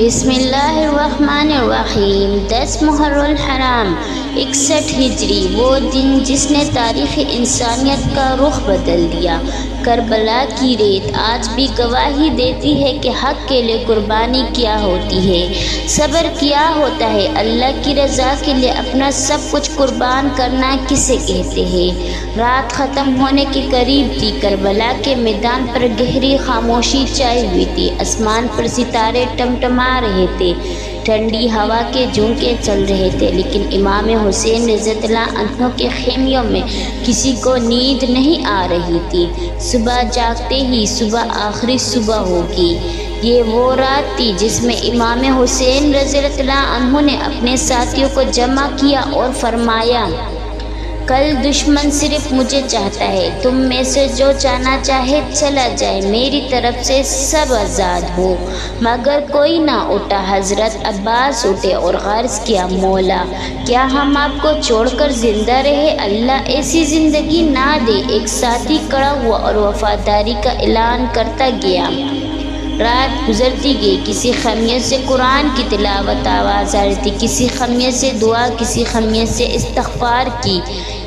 بسم اللہ الرحمن الرحیم 10 محرم الحرام 61 ہجری، وہ دن جس نے تاریخ انسانیت کا رخ بدل دیا۔ کربلا کی ریت آج بھی گواہی دیتی ہے کہ حق کے لیے قربانی کیا ہوتی ہے، صبر کیا ہوتا ہے، اللہ کی رضا کے لیے اپنا سب کچھ قربان کرنا کسے کہتے ہیں۔ رات ختم ہونے کے قریب تھی، کربلا کے میدان پر گہری خاموشی چھائی ہوئی تھی، آسمان پر ستارے ٹمٹما رہے تھے، ٹھنڈی ہوا کے جھونکے چل رہے تھے، لیکن امام حسین رضی اللہ عنہ کے خیموں میں کسی کو نیند نہیں آ رہی تھی۔ صبح جاگتے ہی صبح آخری صبح ہوگی۔ یہ وہ رات تھی جس میں امام حسین رضی اللہ عنہ نے اپنے ساتھیوں کو جمع کیا اور فرمایا، کل دشمن صرف مجھے چاہتا ہے، تم میں سے جو جانا چاہے چلا جائے، میری طرف سے سب آزاد ہو۔ مگر کوئی نہ اٹھا۔ حضرت عباس اٹھے اور عرض کیا، مولا کیا ہم آپ کو چھوڑ کر زندہ رہے؟ اللہ ایسی زندگی نہ دے۔ ایک ساتھی کھڑا ہوا اور وفاداری کا اعلان کرتا گیا۔ رات گزرتی گئی، کسی خیمے سے قرآن کی تلاوت آواز آ رہی تھی، کسی خیمے سے دعا، کسی خیمے سے استغفار کی۔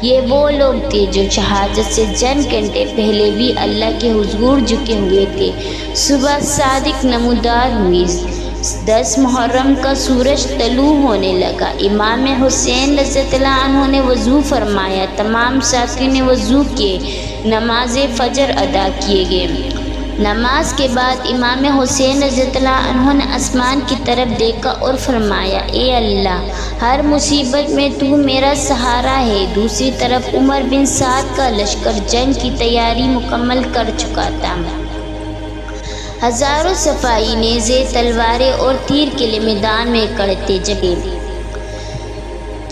یہ وہ لوگ تھے جو شہادت سے چند گھنٹے پہلے بھی اللہ کے حضور جھکے ہوئے تھے۔ صبح صادق نمودار ہوئی، 10 محرم کا سورج طلوع ہونے لگا۔ امام حسین رضی اللہ عنہ نے وضو فرمایا، تمام ساتھیوں نے وضو کیے، نماز فجر ادا کیے گئے۔ نماز کے بعد امام حسین رضی اللہ عنہ نے آسمان کی طرف دیکھا اور فرمایا، اے اللہ، ہر مصیبت میں تو میرا سہارا ہے۔ دوسری طرف عمر بن سعد کا لشکر جنگ کی تیاری مکمل کر چکا تھا۔ ہزاروں صفائی نیزے، تلواریں اور تیر کے لیے میدان میں کھڑے تھے،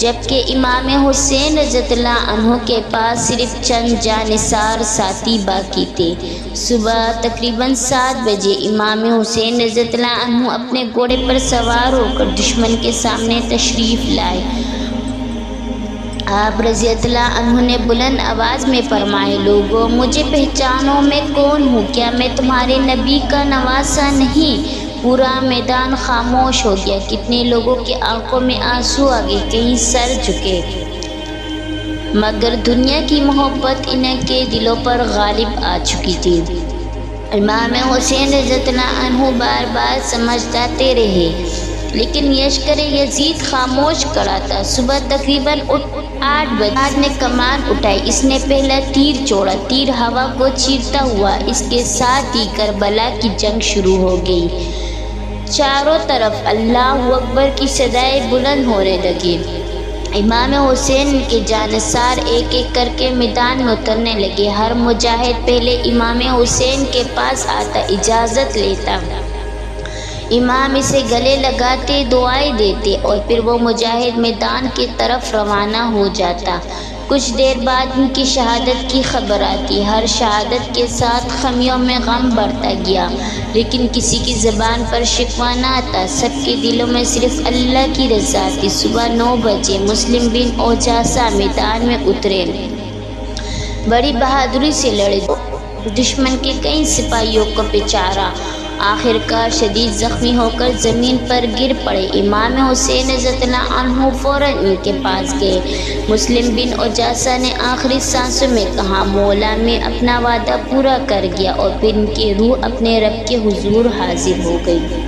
جبکہ امام حسین رضی اللہ عنہ کے پاس صرف چند جانثار ساتھی باقی تھے۔ صبح تقریباً 7 بجے امام حسین رضی اللہ عنہ اپنے گھوڑے پر سوار ہو کر دشمن کے سامنے تشریف لائے۔ آپ رضی اللہ عنہ نے بلند آواز میں فرمایا، لوگوں مجھے پہچانو، میں کون ہوں؟ کیا میں تمہارے نبی کا نواسہ نہیں؟ پورا میدان خاموش ہو گیا۔ کتنے لوگوں کی آنکھوں میں آنسو آ گئے، کہیں سر جھکے، مگر دنیا کی محبت ان کے دلوں پر غالب آ چکی تھی۔ امام حسین رضی اللہ عنہ بار بار سمجھاتے رہے، لیکن لشکر یزید خاموش کھڑا تھا۔ صبح تقریباً 8 بجے نے کمان اٹھائی، اس نے پہلا تیر چھوڑا، تیر ہوا کو چیرتا ہوا، اس کے ساتھ ہی کربلا کی جنگ شروع ہو گئی۔ چاروں طرف اللہ اکبر کی صدائیں بلند ہونے لگی۔ امام حسین کے جانثار ایک ایک کر کے میدان میں اترنے لگے۔ ہر مجاہد پہلے امام حسین کے پاس آتا، اجازت لیتا، امام اسے گلے لگاتے، دعائیں دیتے، اور پھر وہ مجاہد میدان کی طرف روانہ ہو جاتا۔ کچھ دیر بعد ان کی شہادت کی خبر آتی۔ ہر شہادت کے ساتھ خیموں میں غم بڑھتا گیا، لیکن کسی کی زبان پر شکوہ نہ تھا، سب کے دلوں میں صرف اللہ کی رضا تھی۔ صبح 9 بجے مسلم بن اوجاسا میدان میں اترے، بڑی بہادری سے لڑے، دشمن کے کئی سپاہیوں کو پچارا، آخر کار شدید زخمی ہو کر زمین پر گر پڑے۔ امام حسین رضی اللہ عنہ فوراً ان کے پاس گئے۔ مسلم بن اوجاسا نے آخری سانسوں میں کہا، مولا میں اپنا وعدہ پورا کر گیا، اور پھر ان کی روح اپنے رب کے حضور حاضر ہو گئی۔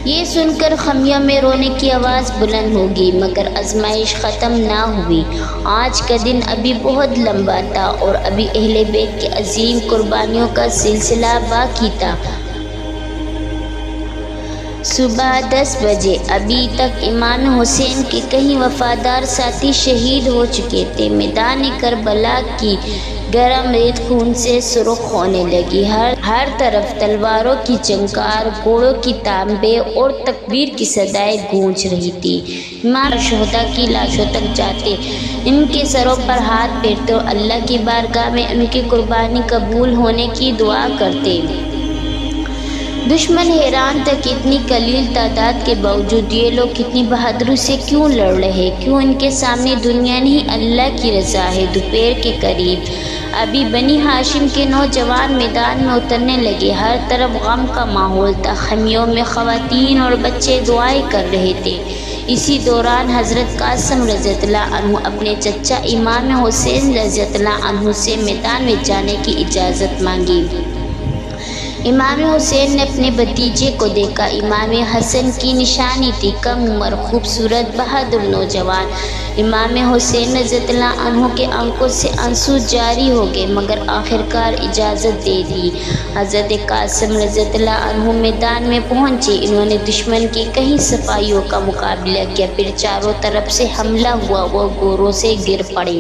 یہ سن کر خیموں میں رونے کی آواز بلند ہوگی، مگر آزمائش ختم نہ ہوئی۔ آج کا دن ابھی بہت لمبا تھا، اور ابھی اہل بیت کی عظیم قربانیوں کا سلسلہ باقی تھا۔ صبح 10 بجے ابھی تک امام حسین کے کئی وفادار ساتھی شہید ہو چکے تھے۔ میدان کربلا کی گرم ریت خون سے سرخ ہونے لگی، ہر طرف تلواروں کی چنکار، گھوڑوں کی تانبے اور تکبیر کی صدائیں گونج رہی تھی۔ امام شہداء کی لاشوں تک جاتے، ان کے سروں پر ہاتھ پھیرتے اور اللہ کی بارگاہ میں ان کی قربانی قبول ہونے کی دعا کرتے۔ دشمن حیران تھا کہ اتنی قلیل تعداد کے باوجود یہ لوگ کتنی بہادری سے کیوں لڑ رہے، کیوں ان کے سامنے دنیا نہیں اللہ کی رضا ہے۔ دوپہر کے قریب ابھی بنی ہاشم کے نوجوان میدان میں اترنے لگے۔ ہر طرف غم کا ماحول تھا، خیموں میں خواتین اور بچے دعائیں کر رہے تھے۔ اسی دوران حضرت قاسم رضی اللہ عنہ اپنے چچا امام حسین رضی اللہ عنہ سے میدان میں جانے کی اجازت مانگی۔ امام حسین نے اپنے بھتیجے کو دیکھا۔ امام حسن کی نشانی تھی، کم عمر، خوبصورت، بہادر نوجوان۔ امام حسین رضی اللہ عنہ کے آنکھوں سے آنسو جاری ہو گئے، مگر آخرکار اجازت دے دی۔ حضرت قاسم رضی اللہ عنہ میدان میں پہنچے۔ انہوں نے دشمن کی کئی صفائیوں کا مقابلہ کیا، پھر چاروں طرف سے حملہ ہوا، وہ گوروں سے گر پڑے۔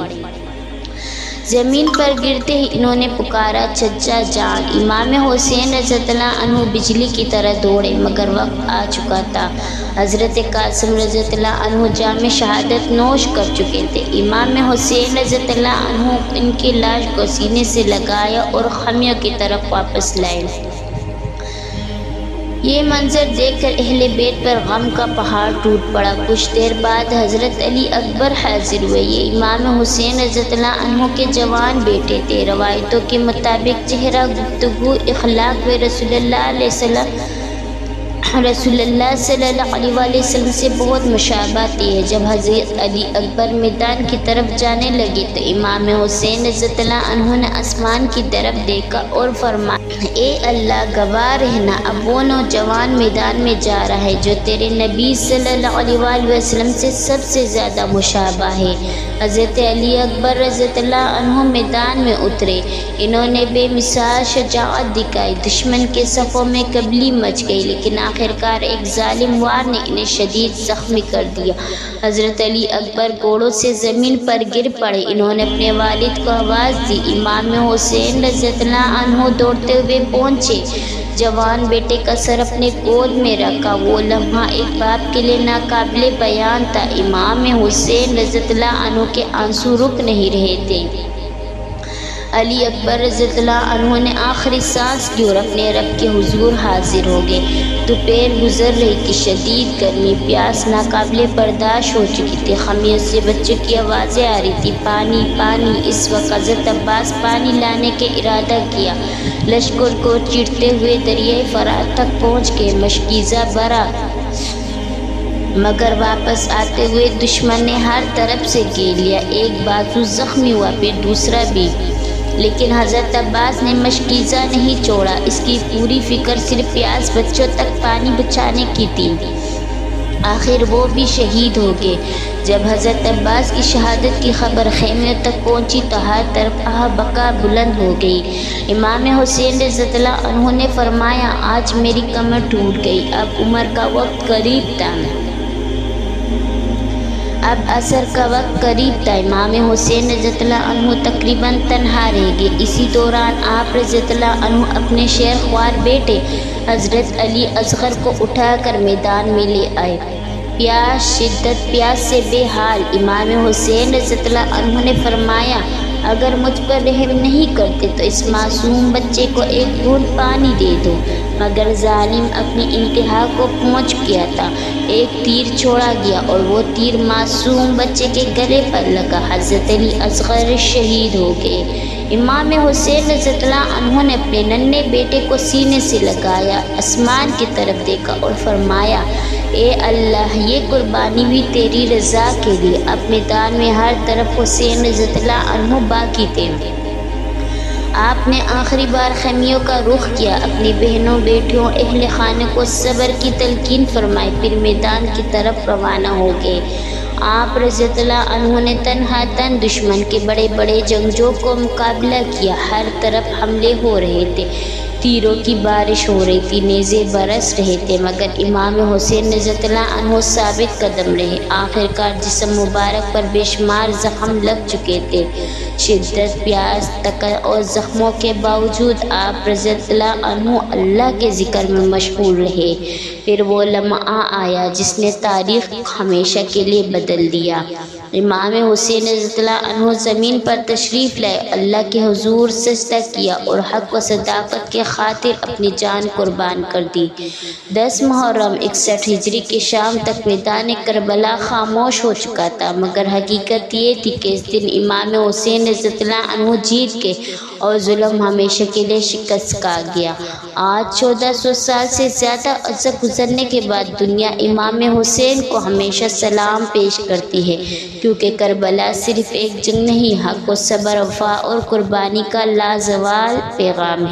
زمین پر گرتے ہی انہوں نے پکارا، چچا جان۔ امام حسین رضی اللہ عنہ بجلی کی طرح دوڑے، مگر وقت آ چکا تھا۔ حضرت قاسم رضی اللہ عنہ جام شہادت نوش کر چکے تھے۔ امام حسین رضی اللہ عنہ ان کی لاش کو سینے سے لگایا اور خیموں کی طرف واپس لائے۔ یہ منظر دیکھ کر اہل بیت پر غم کا پہاڑ ٹوٹ پڑا۔ کچھ دیر بعد حضرت علی اکبر حاضر ہوئے۔ یہ امام حسین رضی اللہ عنہ کے جوان بیٹے تھے۔ روایتوں کے مطابق چہرہ، گفتگو، اخلاق و رسول اللہ صلی اللہ علیہ وسلم سے بہت مشابہت ہے۔ جب حضرت علی اکبر میدان کی طرف جانے لگے تو امام حسین رضی اللہ عنہ نے آسمان کی طرف دیکھا اور فرمایا، اے اللہ گواہ رہنا، اب وہ نوجوان میدان میں جا رہا ہے جو تیرے نبی صلی اللہ علیہ وسلم سے سب سے زیادہ مشابہ ہے۔ حضرت علی اکبر رضی اللہ عنہ میدان میں اترے۔ انہوں نے بے مثال شجاعت دکھائی۔ دشمن کے صفوں میں قبلی مچ گئی، لیکن آخرکار ایک ظالم وار نے انہیں شدید زخمی کر دیا۔ حضرت علی اکبر گھوڑوں سے زمین پر گر پڑے۔ انہوں نے اپنے والد کو آواز دی۔ امام حسین رضی اللہ عنہ دوڑتے ہوئے پہنچے، جوان بیٹے کا سر اپنے گود میں رکھا۔ وہ لمحہ ایک باپ کے لیے ناقابل بیان تھا۔ امام حسین رضی اللہ عنہ کے آنسو رک نہیں رہے تھے۔ علی اکبر رضی اللہ عنہ نے آخری سانس لی اور اپنے رب کے حضور حاضر ہو گئے۔ دوپہر گزر رہی تھی، شدید گرمی، پیاس ناقابل برداشت ہو چکی تھی۔ خیموں سے بچوں کی آوازیں آ رہی تھی، پانی پانی۔ اس وقت حضرت عباس پانی لانے کے ارادہ کیا۔ لشکر کو چیرتے ہوئے دریائے فرات تک پہنچ گئے، مشکیزہ بھرا، مگر واپس آتے ہوئے دشمن نے ہر طرف سے گھیر لیا۔ ایک بازو زخمی ہوا، پھر دوسرا بھی، لیکن حضرت عباس نے مشکیزہ نہیں چھوڑا۔ اس کی پوری فکر صرف پیاس بچوں تک پانی بچانے کی تھی۔ آخر وہ بھی شہید ہو گئے۔ جب حضرت عباس کی شہادت کی خبر خیموں تک پہنچی تو ہر طرف آہ بکا بلند ہو گئی۔ امام حسین رضی اللہ عنہ نے فرمایا، آج میری کمر ٹوٹ گئی۔ اب عمر کا وقت قریب تھا، اب عصر کا وقت قریب تھا۔ امام حسین رضی اللہ عنہ تقریباً تنہا رہ گئے۔ اسی دوران آپ رضی اللہ عنہ اپنے شیر خوار بیٹے حضرت علی اصغر کو اٹھا کر میدان میں لے آئے۔ شدت پیاس سے بے حال امام حسین رضی اللہ عنہ نے فرمایا، اگر مجھ پر رحم نہیں کرتے تو اس معصوم بچے کو ایک بوند پانی دے دو، مگر ظالم اپنی انتہا کو پہنچ گیا تھا۔ ایک تیر چھوڑا گیا اور وہ تیر معصوم بچے کے گلے پر لگا۔ حضرت علی اصغر شہید ہو گئے۔ امام حسین رضی اللہ عنہ نے اپنے ننھے بیٹے کو سینے سے لگایا، آسمان کی طرف دیکھا اور فرمایا، اے اللہ، یہ قربانی بھی تیری رضا کے لیے۔ اب میدان میں ہر طرف حسین رضی اللہ عنہ باقی تھے۔ آپ نے آخری بار خیموں کا رخ کیا، اپنی بہنوں، بیٹیوں، اہل خانہ کو صبر کی تلقین فرمائی، پھر میدان کی طرف روانہ ہو گئے۔ آپ رضی اللہ عنہ نے تنہا تن دشمن کے بڑے بڑے جنگجوؤں کو مقابلہ کیا۔ ہر طرف حملے ہو رہے تھے، تیروں کی بارش ہو رہی تھی، نیزے برس رہے تھے، مگر امام حسین رضی اللہ عنہ ثابت قدم رہے۔ آخرکار جسم مبارک پر بے شمار زخم لگ چکے تھے۔ شدت پیاس، تکر اور زخموں کے باوجود آپ رضی اللہ عنہ اللہ کے ذکر میں مشغول رہے۔ پھر وہ لمحہ آیا جس نے تاریخ ہمیشہ کے لیے بدل دیا۔ امام حسین رضی اللہ عنہ زمین پر تشریف لائے، اللہ کے حضور سجدہ کیا اور حق و صداقت کے خاطر اپنی جان قربان کر دی۔ 10 محرم 61 ہجری کے شام تک میدان کربلا خاموش ہو چکا تھا، مگر حقیقت یہ تھی کہ اس دن امام حسین رضی اللہ عنہ جیت گئے اور ظلم ہمیشہ کے لیے شکست کھا گیا۔ آج 1400 سال سے زیادہ عرصہ گزرنے کے بعد دنیا امام حسین کو ہمیشہ سلام پیش کرتی ہے، کیونکہ کربلا صرف ایک جنگ نہیں، حق و صبر، وفا اور قربانی کا لازوال پیغام ہے۔